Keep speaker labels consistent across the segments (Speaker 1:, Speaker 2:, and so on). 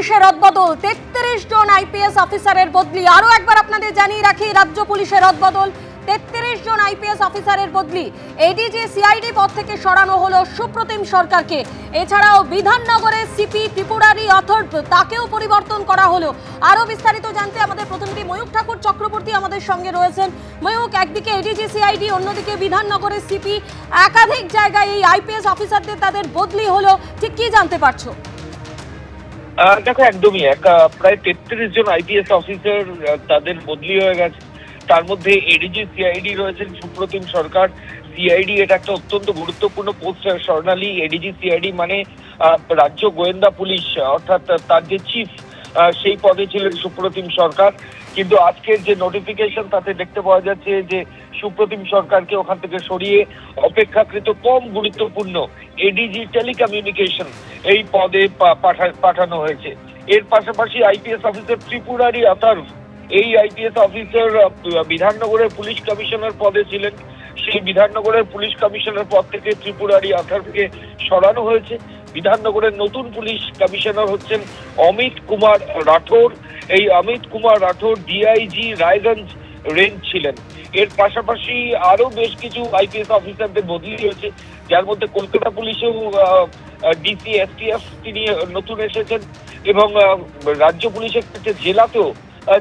Speaker 1: পুলিশের রদবদল, 33 জন আইপিএস অফিসারের বদলি। আরো একবার আপনাদের জানিয়ে রাখি, রাজ্য পুলিশের রদবদল, 33 জন আইপিএস অফিসারের বদলি। এডিজি সিআইডি পদ থেকে সরানো হলো সুপ্রতিম সরকারকে। এছাড়াও বিধাননগরের সিপি ত্রিপুরারি অথর্ব, তাকেও পরিবর্তন করা হলো। আরো বিস্তারিত জানতে আমাদের প্রতিনিধি ময়ূক ঠাকুর চক্রবর্তী আমাদের সঙ্গে রয়েছেন। ময়ূক, একদিকে এডিজি সিআইডি, অন্যদিকে বিধাননগরের সিপি, একাধিক জায়গায় এই আইপিএস অফিসারদের তাদের বদলি হলো, ঠিক কি জানতে পারছো?
Speaker 2: দেখো, একদমই প্রায় 33 জন আইপিএস অফিসার তাদের বদলি হয়ে গেছে। তার মধ্যে এডিজি সিআইডি রয়েছেন সুপ্রতিম সরকার। সিআইডি এটা একটা অত্যন্ত গুরুত্বপূর্ণ পোস্ট। স্বর্ণালী এডিজি সিআইডি মানে রাজ্য গোয়েন্দা পুলিশ, অর্থাৎ তার যে চিফ, সেই পদে ছিলেন সুপ্রতিম সরকার। কিন্তু আজকের যে নোটিফিকেশন, তাতে দেখতে পাওয়া যাচ্ছে যে সুপ্রতিম সরকারকে ওখান থেকে সরিয়ে অপেক্ষাকৃত কম গুরুত্বপূর্ণ এডিজি টেলিকমিউনিকেশন এই পদে পাঠানো হয়েছে। এর পাশাপাশি আইপিএস অফিসার ত্রিপুরারি অথর্ব, এই আইপিএস অফিসার বিধাননগরের পুলিশ কমিশনার পদে ছিলেন। সেই বিধাননগরের পুলিশ কমিশনার পদ থেকে ত্রিপুরারি অথর্বকে সরানো হয়েছে। বিধাননগরের নতুন পুলিশ কমিশনার হচ্ছেন অমিত কুমার রাঠোর। এই অমিত কুমার রাঠোর ডিআইজি রায়গঞ্জ রেঞ্জ ছিলেন। এর পাশাপাশি আরো বেশ কিছু আইপিএস অফিসারদের বদলি হয়েছে, যার মধ্যে কলকাতা পুলিশেও ডিসি এসটিএফ তিনি নতুন এসেছেন, এবং রাজ্য পুলিশের ক্ষেত্রে জেলাতেও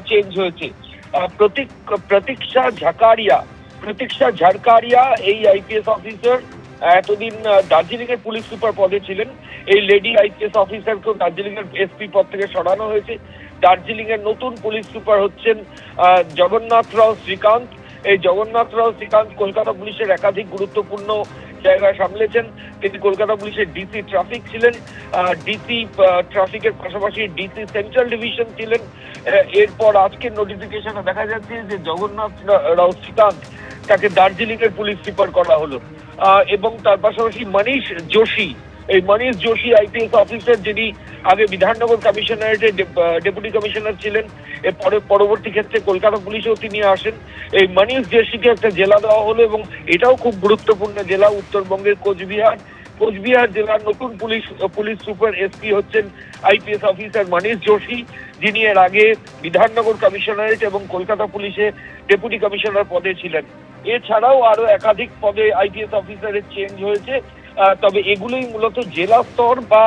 Speaker 2: চেঞ্জ হয়েছে। প্রতীক্ষা ঝাড়কারিয়া এই আইপিএস অফিসার এতদিন দার্জিলিং এর পুলিশ সুপার পদে ছিলেন। এই লেডি আইপিএস অফিসারকেও দার্জিলিং এর এসপি পদ থেকে সরানো হয়েছে। দার্জিলিং এর নতুন পুলিশ সুপার হচ্ছেন জগন্নাথ রাও শ্রীকান্ত। এই জগন্নাথ রাও শ্রীকান্ত কলকাতা পুলিশের একাধিক গুরুত্বপূর্ণ জায়গায় সামলেছেন। তিনি কলকাতা পুলিশের ডিসি ট্রাফিক ছিলেন, ডিসি ট্রাফিকের পাশাপাশি ডিসি সেন্ট্রাল ডিভিশন ছিলেন। এরপর আজকের নোটিফিকেশনে দেখা যাচ্ছে যে জগন্নাথ রাও শ্রীকান্ত, তাকে দার্জিলিং এর পুলিশ সুপার করা হলো। এবং তার পাশাপাশি মনীষ যোশী, এই মনীষ যোশী আইপিএস অফিসার, যিনি আগে বিধাননগর কমিশনারেটের ডেপুটি কমিশনার ছিলেন, এরপরে পরবর্তী ক্ষেত্রে কলকাতা পুলিশেও তিনি আসেন। এই মনীষ যোশীকে একটা জেলা দেওয়া হলো, এবং এটাও খুব গুরুত্বপূর্ণ জেলা, উত্তরবঙ্গের কোচবিহার জেলার নতুন পুলিশ সুপার এসপি হচ্ছেন আইপিএস অফিসার মনীষ যোশী, যিনি এর আগে বিধাননগর কমিশনারেট এবং কলকাতা পুলিশে ডেপুটি কমিশনার পদে ছিলেন। এছাড়াও আরো একাধিক পদে আইপিএস অফিসারের চেঞ্জ হয়েছে, তবে এগুলোই মূলত জেলা স্তর বা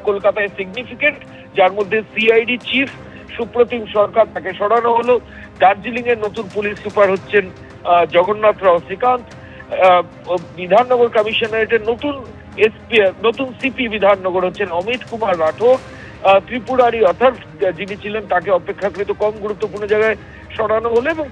Speaker 2: কলকাতায় সিগনিফিকেন্ট, যার মধ্যে সিআইডি চিফ সুপ্রতিম সরকার, তাকে সরানো হলো। দার্জিলিং এর নতুন পুলিশ সুপার হচ্ছেন জগন্নাথ রাও শ্রীকান্ত। বিধাননগর কমিশনারেটের নতুন সিপি বিধাননগর হচ্ছেন অমিত কুমার রাঠোর। ত্রিপুরারি অথর্ব, যিনি ছিলেন, তাকে অপেক্ষাকৃত কম গুরুত্বপূর্ণ জায়গায় সরানো হলো, এবং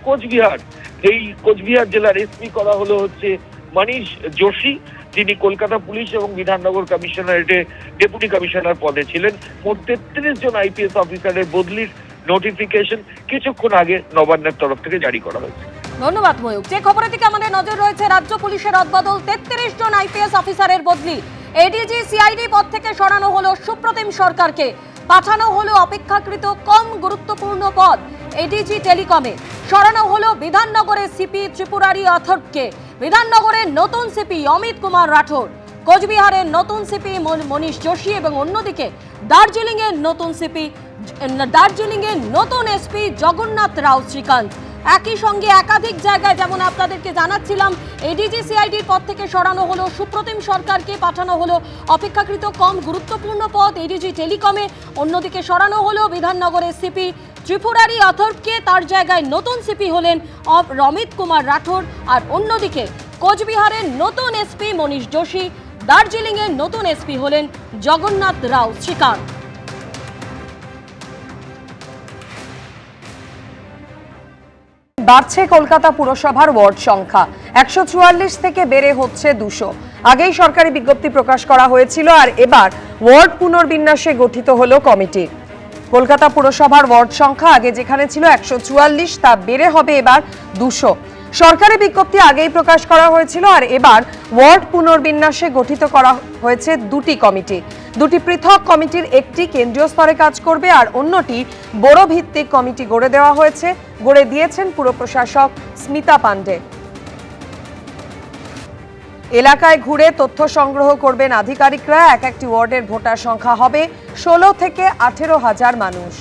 Speaker 2: কোচবিহার জেলার এসপি করা হলো হচ্ছে মনীষ যোশী, যিনি কলকাতা পুলিশ এবং বিধাননগর কমিশনারেটে ডেপুটি কমিশনার পদে ছিলেন। মোট 33 জন আইপিএস অফিসারের বদলির নোটিফিকেশন কিছুক্ষণ আগে নবান্নের তরফ থেকে জারি করা হয়েছে।
Speaker 1: ধন্যবাদ ময়ূক। যে খবরের দিকে আমাদের নজর রয়েছে, রাজ্য পুলিশের রদবদল, 33 জন আইপিএস অফিসারের বদলি। এডিজি সিআইডি পদ থেকে সরানো হলো সুপ্রতিম সরকারকে, পাঠানো হলো অপেক্ষাকৃত কম গুরুত্বপূর্ণ পদ এডিজি টেলিকমে। সরানো হলো বিধাননগরের সিপি ত্রিপুরারি অথর্বকে, বিধাননগরের নতুন সিপি অমিত কুমার রাঠোর, কোচবিহারের নতুন সিপি মনীষ যোশী, এবং অন্যদিকে দার্জিলিং এর নতুন এসপি জগন্নাথ রাও শ্রীকান্ত। একই সঙ্গে একাধিক জায়গায়, যেমন আপনাদেরকে জানাচ্ছিলাম, এডিজি সিআইডির পদ থেকে সরানো হলো সুপ্রতিম সরকারকে, পাঠানো হলো অপেক্ষাকৃত কম গুরুত্বপূর্ণ পদ এডিজি টেলিকমে। অন্যদিকে সরানো হলো বিধাননগরের সিপি ত্রিপুরারি অথর্বকে, তার জায়গায় নতুন সিপি হলেন অমিত কুমার রাঠোর। আর অন্যদিকে কোচবিহারের নতুন এসপি মনীষ যোশী, দার্জিলিং এর নতুন এসপি হলেন জগন্নাথ রাও শ্রীকান্ত।
Speaker 3: বাড়ছে কলকাতা পুরসভার ওয়ার্ড সংখ্যা, 144 থেকে বেড়ে হচ্ছে 200। আগেই সরকারি বিজ্ঞপ্তি প্রকাশ করা হয়েছিল, আর এবার ওয়ার্ড পুনর্বিন্যাসে গঠিত হলো কমিটি। কলকাতা পুরসভার ওয়ার্ড সংখ্যা আগে যেখানে ছিল 144, তা বেড়ে হবে এবার 200। সরকারি বিজ্ঞপ্তি আগেই প্রকাশ করা হয়েছিল, আর এবার ওয়ার্ড পুনর্বিন্যাসে গঠিত করা হয়েছে দুটি কমিটি। দুটি পৃথক কমিটির একটি কেন্দ্রীয় স্তরে কাজ করবে, আর অন্যটি বড় ভিত্তিক কমিটি গড়ে দিয়েছেন পুর প্রশাসক স্মিতা পান্ডে। এলাকায় ঘুরে তথ্য সংগ্রহ করবেন আধিকারিকরা। এক একটি ওয়ার্ডের ভোটার সংখ্যা হবে 16 থেকে 18,000 মানুষ।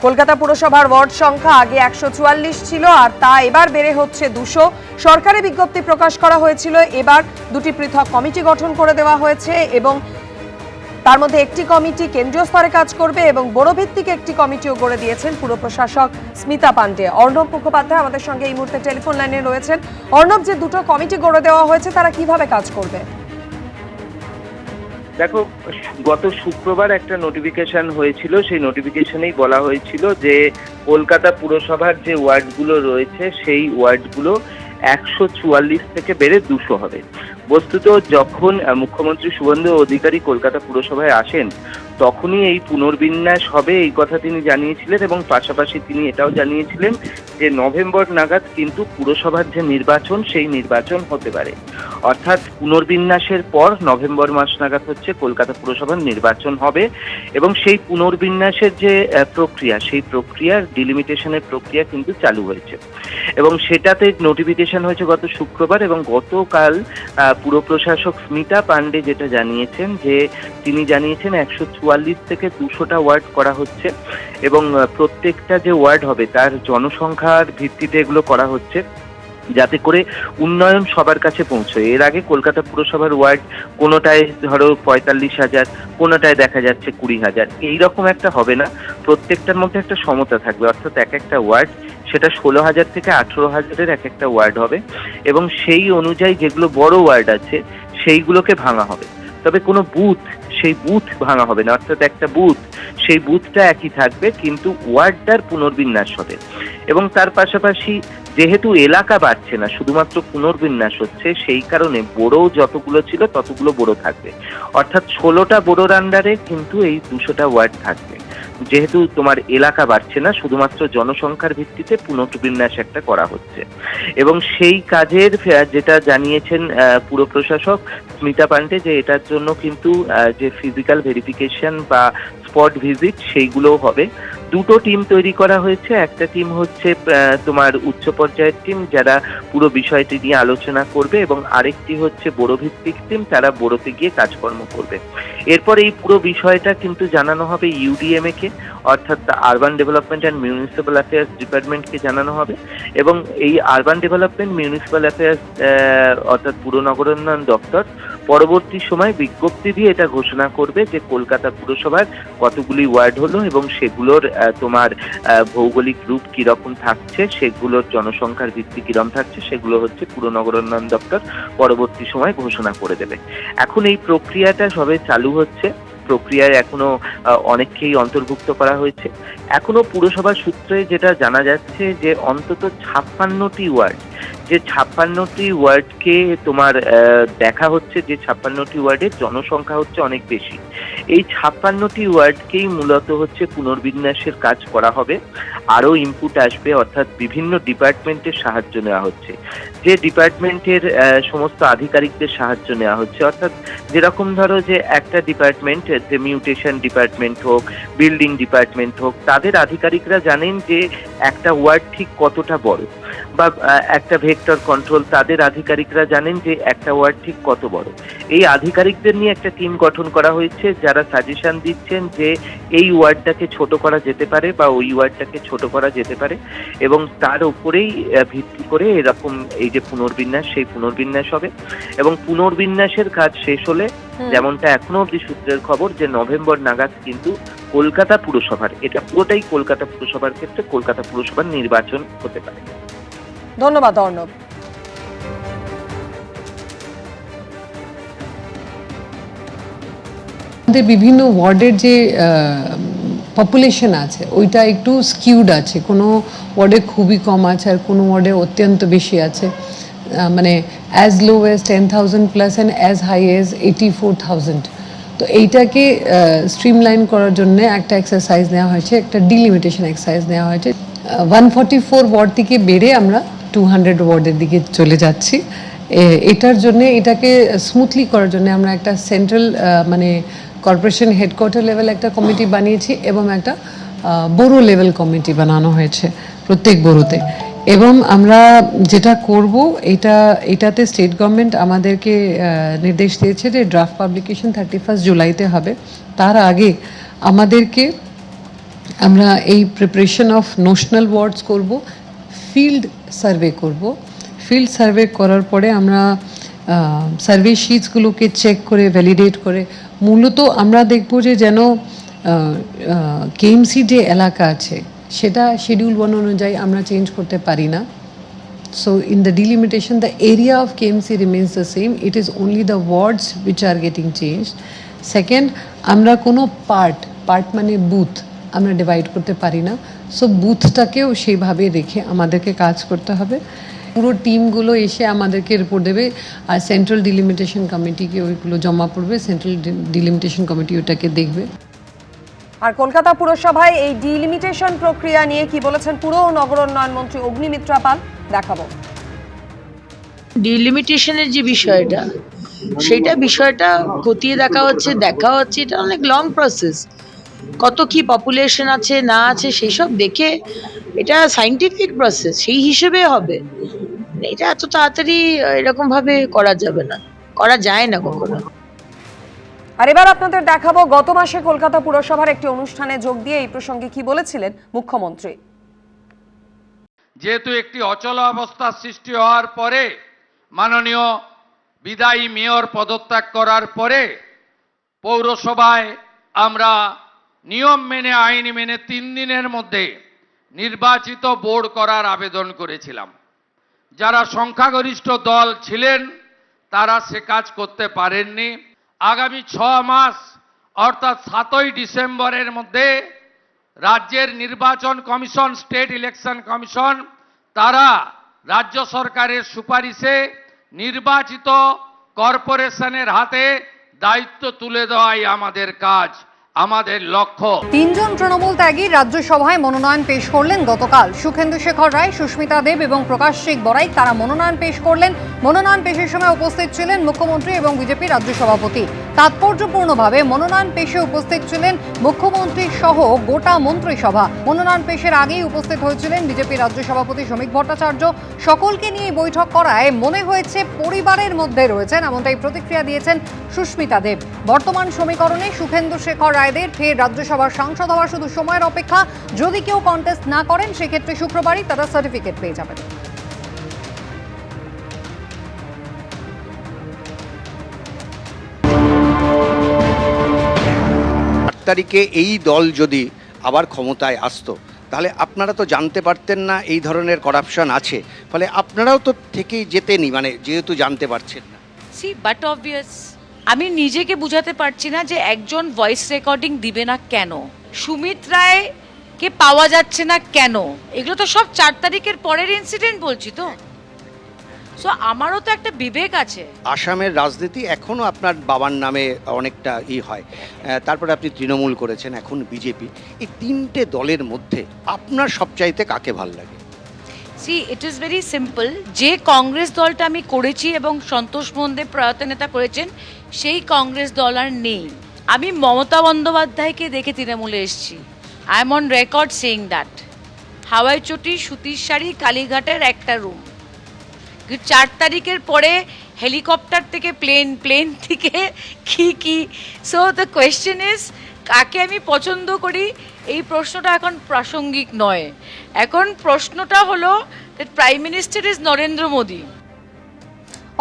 Speaker 3: কলকাতা পুরসভার ওয়ার্ড সংখ্যা আগে 144 ছিল, আর তা এবার বেড়ে হচ্ছে 200। সরকারি বিজ্ঞপ্তি প্রকাশ করা হয়েছিল, এবার দুটি পৃথক কমিটি গঠন করে দেওয়া হয়েছে এবং তার মধ্যে একটি কমিটি কেন্দ্রীয় স্তরে কাজ করবে এবং বড় ভিত্তিক একটি কমিটিও গড়ে দিয়েছেন পুর প্রশাসক স্মিতা পান্ডে। অর্ণব মুখোপাধ্যায় আমাদের সঙ্গে এই মুহূর্তে টেলিফোন লাইনে রয়েছেন। অর্ণব, যে দুটো কমিটি গড়ে দেওয়া হয়েছে তারা কিভাবে কাজ করবে?
Speaker 4: দেখো, গত শুক্রবার একটা নোটিফিকেশন হয়েছিল, সেই নোটিফিকেশনেই বলা হয়েছিল যে কলকাতা পুরসভার যে ওয়ার্ডগুলো রয়েছে সেই ওয়ার্ডগুলো 144 থেকে বেড়ে 200 হবে। বস্তুত যখন মুখ্যমন্ত্রী শুভেন্দু অধিকারী কলকাতা পুরসভায় আসেন তখনই এই পুনর্বিন্যাস হবে এই কথা তিনি জানিয়েছিলেন এবং পাশাপাশি তিনি এটাও জানিয়েছিলেন যে নভেম্বর নাগাদ কিন্তু পুরসভার যে নির্বাচন সেই নির্বাচন হতে পারে। অর্থাৎ পুনর্বিন্যাসের পর নভেম্বর মাস নাগাদ হচ্ছে কলকাতা পুরসভার নির্বাচন হবে এবং সেই পুনর্বিন্যাসের যে প্রক্রিয়া সেই প্রক্রিয়ার ডিলিমিটেশনের প্রক্রিয়া কিন্তু চালু হয়েছে এবং সেটাতে নোটিফিকেশন হয়েছে গত শুক্রবার এবং গতকাল পুর প্রশাসক স্মিতা পান্ডে যেটা জানিয়েছেন যে তিনি জানিয়েছেন 144 থেকে 200টা ওয়ার্ড করা হচ্ছে এবং প্রত্যেকটা যে ওয়ার্ড হবে তার জনসংখ্যার ভিত্তিতে এগুলো করা হচ্ছে যাতে করে উন্নয়ন সবার কাছে পৌঁছয়। এর আগে কলকাতা পুরসভার ওয়ার্ড কোনোটায় ধরো 45,000, কোনোটায় দেখা যাচ্ছে 20,000, এইরকম একটা হবে না। প্রত্যেকটার মধ্যে একটা সমতা থাকবে, অর্থাৎ এক একটা ওয়ার্ড সেটা 16,000 থেকে 18,000-এর এক একটা ওয়ার্ড হবে এবং সেই অনুযায়ী যেগুলো বড় ওয়ার্ড আছে সেইগুলোকে ভাঙা হবে। তবে কোনো বুথ, সেই বুথ ভাঙা হবে না, অর্থাৎ একটা বুথ সেই বুথটা একই থাকবে কিন্তু ওয়ার্ডটার পুনর্বিন্যাস হবে। এবং তার পাশাপাশি যেহেতু এলাকা বাড়ছে না, শুধুমাত্র পুনর্বিন্যাস হচ্ছে, সেই কারণে বড় যতগুলো ছিল ততগুলো বড় থাকবে। অর্থাৎ 16টা বড়োর আন্ডারে কিন্তু এই 200টা ওয়ার্ড থাকবে। যেহেতু তোমার এলাকা বাড়ছে না, শুধুমাত্র জনসংখ্যার ভিত্তিতে পুনর্বিন্যাস একটা করা হচ্ছে এবং সেই কাজের যেটা জানিয়েছেন পুর প্রশাসক স্মিতা পান্ডে যে এটার জন্য কিন্তু যে ফিজিক্যাল ভেরিফিকেশন বা স্পট ভিজিট সেইগুলোও হবে। দুটো টিম তৈরি করা হয়েছে, একটা টিম হচ্ছে তোমার উচ্চ পর্যায়ের টিম যারা পুরো বিষয়টি নিয়ে আলোচনা করবে এবং আরেকটি হচ্ছে বড় ভিত্তিক টিম, তারা বড়তে গিয়ে কাজকর্ম করবে। এরপর এই পুরো বিষয়টা কিন্তু জানানো হবে ইউডিএমএ কে, অর্থাৎ urban development and municipal affairs ডিপার্টমেন্টকে জানানো হবে এবং এই আরবান ডেভেলপমেন্ট মিউনিসিপ্যাল অ্যাফেয়ার্স অর্থাৎ পুর নগরোন্নয়ন দপ্তর পরবর্তী সময় বিজ্ঞপ্তি দিয়ে এটা ঘোষণা করবে যে কলকাতা পুরসভার কতগুলি ওয়ার্ড হলো এবং সেগুলোর তোমার ভৌগোলিক রূপ কিরকম থাকছে, সেগুলোর জনসংখ্যার ভিত্তি কিরকম থাকছে, সেগুলো হচ্ছে পুর নগরোন্নয়ন দপ্তর পরবর্তী সময় ঘোষণা করে দেবে। এখন এই প্রক্রিয়াটা সবে চালু হচ্ছে, প্রক্রিয়ায় এখনো অনেককেই অন্তর্ভুক্ত করা হয়েছে। এখনো পুরসভার সূত্রে যেটা জানা যাচ্ছে যে অন্তত 56টি ওয়ার্ড, যে 56টি ওয়ার্ডকে তোমার দেখা হচ্ছে যে 56টি ওয়ার্ডের জনসংখ্যা হচ্ছে অনেক বেশি। এই 56টি ওয়ার্ডকেই মূলত হচ্ছে পুনর্বিন্যাসের কাজ করা হবে। আরও ইনপুট আসবে, অর্থাৎ বিভিন্ন ডিপার্টমেন্টের সাহায্য নেওয়া হচ্ছে, যে ডিপার্টমেন্টের সমস্ত আধিকারিকদের সাহায্য নেওয়া হচ্ছে। অর্থাৎ যেরকম ধরো যে একটা ডিপার্টমেন্ট, যে মিউটেশন ডিপার্টমেন্ট হোক, বিল্ডিং ডিপার্টমেন্ট হোক, তাদের আধিকারিকরা জানেন যে একটা ওয়ার্ড ঠিক কতটা বড়, বা একটা ভেক্টর কন্ট্রোল, তাদের আধিকারিকরা জানেন যে একটা ওয়ার্ড ঠিক কত বড়। এই আধিকারিকদের নিয়ে একটা টিম গঠন করা হয়েছে যারা সাজেশন দিচ্ছেন যে এই ওয়ার্ডটাকে ছোট করা যেতে পারে বা ওই ওয়ার্ডটাকে ছোট করা যেতে পারে এবং তার উপরেই ভিত্তি করে এরকম এই যে পুনর্বিন্যাস, সেই পুনর্বিন্যাস হবে এবং পুনর্বিন্যাসের কাজ শেষ হলে যেমনটা এখনো অব্দি সূত্রের খবর যে নভেম্বর নাগাদ কিন্তু কলকাতা পুরসভার, এটা পুরোটাই কলকাতা পুরসভার ক্ষেত্রে কলকাতা পুরসভার নির্বাচন হতে পারে।
Speaker 3: ধন্যবাদ অর্ণব।
Speaker 5: আমাদের বিভিন্ন ওয়ার্ডের যে পপুলেশন আছে ওইটা একটু স্কিউড আছে, কোনো ওয়ার্ডে খুবই কম আছে আর কোনো ওয়ার্ডে অত্যন্ত বেশি আছে, মানে as low as 10,000 plus and as high as 84,000। তো এইটাকে স্ট্রিমলাইন করার জন্য একটা এক্সারসাইজ নেওয়া হয়েছে, একটা ডিলিমিটেশন এক্সারসাইজ নেওয়া হয়েছে। 144 ওয়ার্ড থেকে বেড়ে আমরা 200 ওয়ার্ডের দিকে চলে যাচ্ছি। এটার জন্য, এটাকে স্মুথলি করার জন্য আমরা একটা সেন্ট্রাল মানে কর্পোরেশন হেডকোয়ার্টার লেভেল একটা কমিটি বানিয়েছি এবং একটা বড়ো লেভেল কমিটি বানানো হয়েছে প্রত্যেক বড়োতে। এবং আমরা যেটা করব এটাতে স্টেট গভর্নমেন্ট আমাদেরকে নির্দেশ দিয়েছে যে ড্রাফট পাবলিকেশন 31 জুলাইতে হবে। তার আগে আমাদেরকে আমরা এই প্রিপারেশন অফ নোশনাল ওয়ার্ডস করব, ফিল্ড সার্ভে করব। ফিল্ড সার্ভে করার পরে আমরা সার্ভে শিটসগুলোকে চেক করে ভ্যালিডেট করে মূলত আমরা দেখব যে যেন কেএমসি যে এলাকা আছে সেটা শিডিউল 1 অনুযায়ী আমরা চেঞ্জ করতে পারি না। So in the delimitation, the area of KMC remains the same. It is only the wards which are getting changed. Second, আমরা কোনো পার্ট মানে বুথ আমরা ডিভাইড করতে পারি না। সো বুথটাকেও সেইভাবে রেখে আমাদেরকে কাজ করতে হবে। পুরো টিমগুলো এসে আমাদেরকে রিপোর্ট দেবে, আর সেন্ট্রাল ডিলিমিটেশন কমিটিকে ওইগুলো জমা পড়বে, সেন্ট্রাল ডিলিমিটেশন কমিটি ওটাকে দেখবে।
Speaker 3: আর কলকাতা পুরসভায় এই ডিলিমিটেশন প্রক্রিয়া নিয়ে কি বলেছেন পুর ও নগরোন্নয়ন মন্ত্রী অগ্নিমিত্রা পাল, দেখাবো।
Speaker 6: ডিলিমিটেশনের যে বিষয়টা খতিয়ে দেখা হচ্ছে এটা অনেক লং প্রসেস। কত কি পপুলেশন আছে না আছে সেই সব দেখে এটা সাইন্টিফিক প্রসেস, সেই হিসেবে হবে। এটা এত তাড়াতাড়ি এরকম ভাবে করা যাবে না, করা যায় না কখনো।
Speaker 3: আর এবার আপনাদের দেখাবো গত মাসে কলকাতা পুরসভার একটি অনুষ্ঠানে যোগ দিয়ে এই প্রসঙ্গে কি বলেছিলেন মুখ্যমন্ত্রী।
Speaker 7: যেহেতু একটি অচল অবস্থার সৃষ্টি হওয়ার পরে মাননীয় বিদায়ী মেয়র পদত্যাগ করার পরে পৌরসভায় আমরা নিয়ম মেনে আইন মেনে 3 দিনের মধ্যে নির্বাচিত বোর্ড করার আবেদন করেছিলাম। যারা সংখ্যাগরিষ্ঠ দল ছিলেন তারা সে কাজ করতে পারেননি। আগামী 6 মাস অর্থাৎ 7ই ডিসেম্বরের মধ্যে রাজ্যের নির্বাচন কমিশন, স্টেট ইলেকশন কমিশন, তারা রাজ্য সরকারের সুপারিশে নির্বাচিত কর্পোরেশনের হাতে দায়িত্ব তুলে দেওয়াই আমাদের কাজ, আমাদের লক্ষ্য।
Speaker 8: 3 জন তৃণমূল ত্যাগী রাজ্যসভায় মনোনয়ন পেশ করলেন গতকাল। সুখেন্দু শেখর রায়, সুস্মিতা দেব এবং প্রকাশিক বড়াইক তারা মনোনয়ন পেশ করলেন। মনোনয়ন পেশের সময় উপস্থিত ছিলেন মুখ্যমন্ত্রী এবং বিজেপি রাজ্য সভাপতি। তাৎপর্যপূর্ণভাবে মনোনয়ন পেশে উপস্থিত ছিলেন মুখ্যমন্ত্রী সহ গোটা মন্ত্রিসভা। মনোনয়ন পেশের আগেই উপস্থিত হয়েছিলেন বিজেপি রাজ্য সভাপতি শ্রমিক ভট্টাচার্য। সকলকে নিয়ে বৈঠক করায় মনে হয়েছে পরিবারের মধ্যে রয়েছেন, এমনটাই প্রতিক্রিয়া দিয়েছেন সুস্মিতা দেব। বর্তমান সমীকরণে সুখেন্দু শেখর রায়দের ফের রাজ্যসভার সাংসদ হওয়ার শুধু সময়ের অপেক্ষা। যদি কেউ কন্টেস্ট না করেন সেক্ষেত্রে শুক্রবারই তারা সার্টিফিকেট পেয়ে যাবেন।
Speaker 9: তারিখে এই দল যদি আবার ক্ষমতায় আসতো তাহলে আপনারা তো জানতে পারতেন না এই ধরনের করাপশন আছে, ফলে আপনারাও তো থেকেই যেতেনই, মানে যেহেতু জানতে পারছেন না।
Speaker 6: বাট অবভিয়াস আমি নিজেকে বুঝাতে পারছি না যে একজন ভয়েস রেকর্ডিং দিবে না কেন, সুমিত রায় কে পাওয়া যাচ্ছে না কেন, এগুলো তো সব 4 তারিখের পরের ইনসিডেন্ট বলছি তো। সো আমারও তো একটা বিবেক আছে।
Speaker 9: আসামের রাজনীতি এখনো আপনার বাবার নামে অনেকটা হয়, তারপরে আপনি তৃণমূল করেছেন, এখন বিজেপি। এই 3টে দলের মধ্যে আপনার সবচাইতে কাকে ভাল লাগে?
Speaker 6: It is very simple. যে কংগ্রেস দলটা আমি করেছি এবং সন্তোষ মোহনদেব প্রয়াত নেতা করেছেন, সেই কংগ্রেস দল আর নেই। আমি মমতা বন্দ্যোপাধ্যায়কে দেখে তৃণমূলে এসেছি। I am on record saying that. হাওয়াই চটি, সুতির শাড়ি, কালীঘাটের একটা রুম। 4 তারিখের পরে হেলিকপ্টার থেকে প্লেন থেকে কি সো দ্য কোয়েশ্চেন ইজ কাকে আমি পছন্দ করি, এই প্রশ্নটা এখন প্রাসঙ্গিক নয়। এখন প্রশ্নটা হলো that prime minister is Narendra Modi.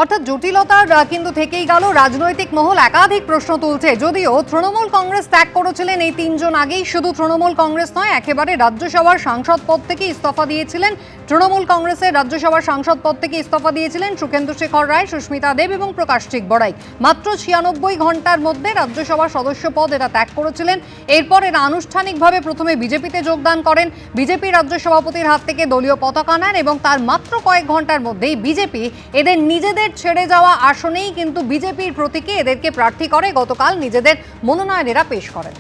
Speaker 8: অর্থাৎ জটিলতার কিন্তু থেকেই গেল। রাজনৈতিক মহল একাধিক প্রশ্ন তুলছে। যদিও তৃণমূল কংগ্রেস ত্যাগ করেছিলেন এই 3 জন আগেই, শুধু তৃণমূল কংগ্রেস নয়, একেবারে রাজ্যসভার সাংসদ পদ থেকে ইস্তফা দিয়েছিলেন। তৃণমূল কংগ্রেসের রাজ্যসভার সাংসদ পদ থেকে ইস্তফা দিয়েছিলেন সুখেন্দু শেখর রায়, সুস্মিতা দেব এবং প্রকাশিক বড়াইক। মাত্র 96 ঘন্টার মধ্যে রাজ্যসভার সদস্য পদ এরা ত্যাগ করেছিলেন। এরপর এরা আনুষ্ঠানিকভাবে প্রথমে বিজেপিতে যোগদান করেন। বিজেপি রাজ্য সভাপতির হাত থেকে দলীয় পতাকা নেন এবং তার মাত্র কয়েক ঘন্টার মধ্যেই বিজেপি এদের নিজেদের ছেড়ে যাওয়া আসনেই কিন্তু বিজেপির প্রতীকে এদেরকে প্রার্থী করে গতকাল নিজেদের মনোনয়ন এরা পেশ করেন।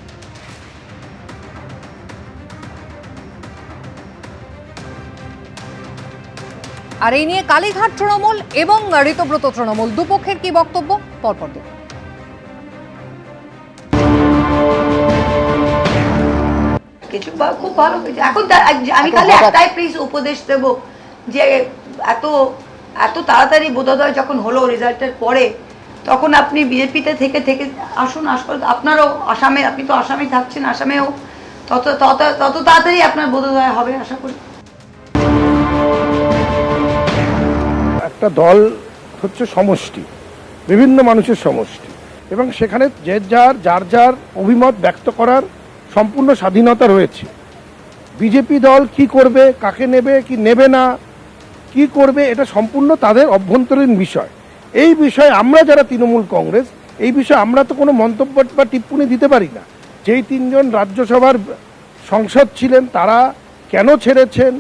Speaker 8: আর এই নিয়ে কালীঘাট তৃণমূল এবং ঋতব্রত তৃণমূল দুপক্ষের কি বক্তব্য পরপর দেখুন।
Speaker 10: কিছু খুব ভালো হয়েছে। এখন আমি খালি একটাই প্লিজ উপদেশ দেব যে এত এত তাড়াতাড়ি বোধোদয় যখন হলো রেজাল্টের পরে, তখন আপনি বিজেপিতে থেকে থেকে আসুন, আপনারও আসামে, আপনি তো আসামে থাকছেন, আসামেও তত তাড়াতাড়ি আপনার বোধোদয় হবে আশা করি।
Speaker 11: একটা দল হচ্ছে সমষ্টি, বিভিন্ন মানুষের সমষ্টি, এবং সেখানে যার যার অভিমত ব্যক্ত করার সম্পূর্ণ স্বাধীনতা রয়েছে। বিজেপি দল কি করবে, কাকে নেবে কি নেবে না, কি করবে, এটা সম্পূর্ণ তাদের অভ্যন্তরীণ বিষয়। এই বিষয়ে আমরা যারা তৃণমূল কংগ্রেস, এই বিষয়ে আমরা তো কোনো মন্তব্য বা টিপ্পণী দিতে পারি না। যেই তিনজন রাজ্যসভার সংসদ ছিলেন তারা কেন ছেড়েছেন,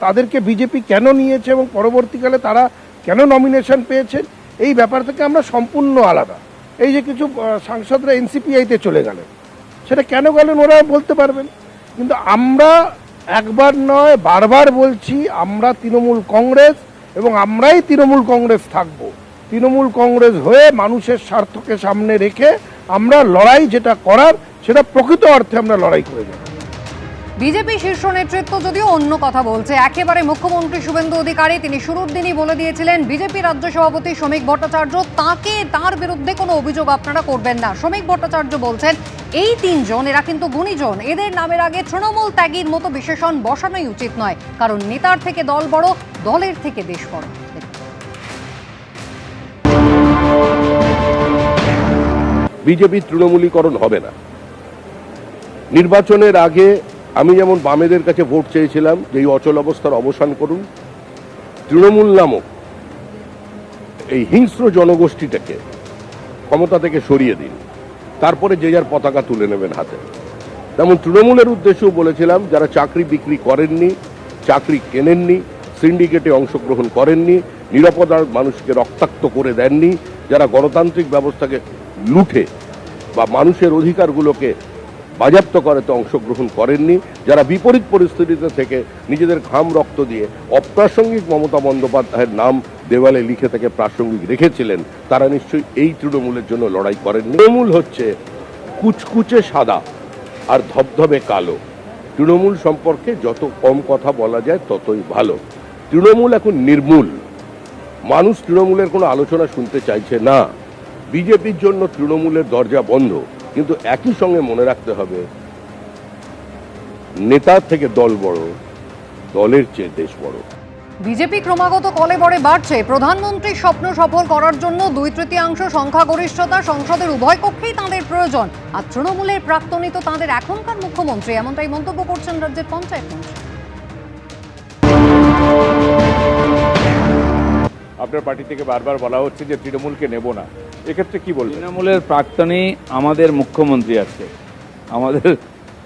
Speaker 11: তাদেরকে বিজেপি কেন নিয়েছে এবং পরবর্তীকালে তারা কেন নমিনেশন পেয়েছেন, এই ব্যাপার থেকে আমরা সম্পূর্ণ আলাদা। এই যে কিছু সাংসদরা এনসিপিআইতে চলে গেলেন, সেটা কেন গেলেন ওরা বলতে পারবেন, কিন্তু আমরা একবার নয় বারবার বলছি আমরা তৃণমূল কংগ্রেস এবং আমরাই তৃণমূল কংগ্রেস থাকব। তৃণমূল কংগ্রেস হয়ে মানুষের স্বার্থকে সামনে রেখে আমরা লড়াই যেটা করার সেটা প্রকৃত অর্থে আমরা লড়াই করে যাব।
Speaker 8: বিজেপি শীর্ষ নেতৃত্ব যদিও অন্য কথা বলছে। একেবারে মুখ্যমন্ত্রী শুভেন্দু অধিকারী তিনি শুরুর দিনই বলে দিয়েছিলেন বিজেপি রাজ্য সভাপতি শ্রমিক ভট্টাচার্য, তার বিরুদ্ধে কোনো অভিযোগ আপনারা করবেন না। শ্রমিক ভট্টাচার্য বলছেন এই তিনজন এরা কিন্তু গুণীজন, এদের নামের আগে তৃণমূল ত্যাগীর মতো বিশেষণ বসানোই উচিত নয়, কারণ নেতার থেকে দল বড়, দলের থেকে দেশ বড়।
Speaker 11: বিজেপি তৃণমূলীকরণ হবে না। নির্বাচনের আগে আমি যেমন বামেদের কাছে ভোট চেয়েছিলাম যে এই অচল অবস্থার অবসান করুন, তৃণমূল নামক এই হিংস্র জনগোষ্ঠীটাকে ক্ষমতা থেকে সরিয়ে দিন, তারপরে যে যার পতাকা তুলে নেবেন হাতে। তেমন তৃণমূলের উদ্দেশ্যেও বলেছিলাম যারা চাকরি বিক্রি করেননি, চাকরি কেনেননি, সিন্ডিকেটে অংশগ্রহণ করেননি, নিরাপরাধ মানুষকে রক্তাক্ত করে দেননি, যারা গণতান্ত্রিক ব্যবস্থাকে লুঠে বা মানুষের অধিকারগুলোকে বাজেয়াপ্ত করাতে অংশগ্রহণ করেননি, যারা বিপরীত পরিস্থিতিতে থেকে নিজেদের ঘাম রক্ত দিয়ে অপ্রাসঙ্গিক মমতা বন্দ্যোপাধ্যায়ের নাম দেওয়ালে লিখে থেকে প্রাসঙ্গিক রেখেছিলেন, তারা নিশ্চয়ই এই তৃণমূলের জন্য লড়াই করেননি। তৃণমূল হচ্ছে কুচকুচে সাদা আর ধবধবে কালো। তৃণমূল সম্পর্কে যত কম কথা বলা যায় ততই ভালো। তৃণমূল এখন নির্মূল, মানুষ তৃণমূলের কোনো আলোচনা শুনতে চাইছে না। বিজেপির জন্য তৃণমূলের দরজা বন্ধ, কিন্তু একই সঙ্গে মনে রাখতে হবে নেতার থেকে দল বড়, দলের চেয়ে দেশ বড়।
Speaker 8: বিজেপি ক্রমাগত কলেবরে বাড়ছে। প্রধানমন্ত্রীর স্বপ্ন সফল করার জন্য 2/3 সংখ্যাগরিষ্ঠতা সংসদের উভয় কক্ষেই তাঁদের প্রয়োজন। আর তৃণমূলের প্রাক্তনী তো তাঁদের এখনকার মুখ্যমন্ত্রী, এমনটাই মন্তব্য করছেন রাজ্যের পঞ্চায়েত মন্ত্রী।
Speaker 11: আপনার পার্টি থেকে বারবার বলা হচ্ছে যে তৃণমূলকে নেব না, এক্ষেত্রে কি বলবেন?
Speaker 12: তৃণমূলের প্রাক্তনী আমাদের মুখ্যমন্ত্রী আছে, আমাদের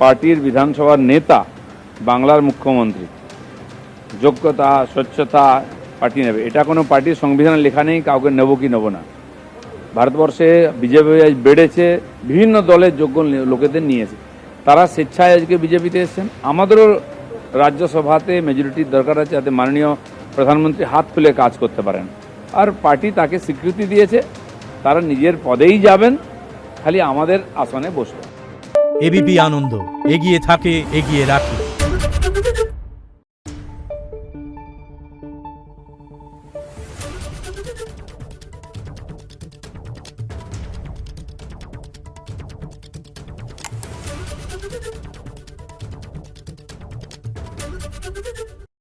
Speaker 12: পার্টির বিধানসভার নেতা, বাংলার মুখ্যমন্ত্রী। যোগ্যতা স্বচ্ছতা পার্টি নেবে, এটা কোনো পার্টির সংবিধানে লেখা নেই কাউকে নেব কি নেব না। ভারতবর্ষে বিজেপি আজ বেড়েছে, বিভিন্ন দলের যোগ্য লোকেদের নিয়েছে, তারা স্বেচ্ছায় আজকে বিজেপিতে এসেছেন। আমাদেরও রাজ্যসভাতে মেজরিটির দরকার আছে যাতে মাননীয় প্রধানমন্ত্রী হাত খুলে কাজ করতে পারেন, আর পার্টি তাকে স্বীকৃতি দিয়েছে, তারা নিজের পদেই যাবেন, খালি আমাদের আসনে বসবেন।
Speaker 13: এবিপি আনন্দ, এগিয়ে থাকে, এগিয়ে রাখে।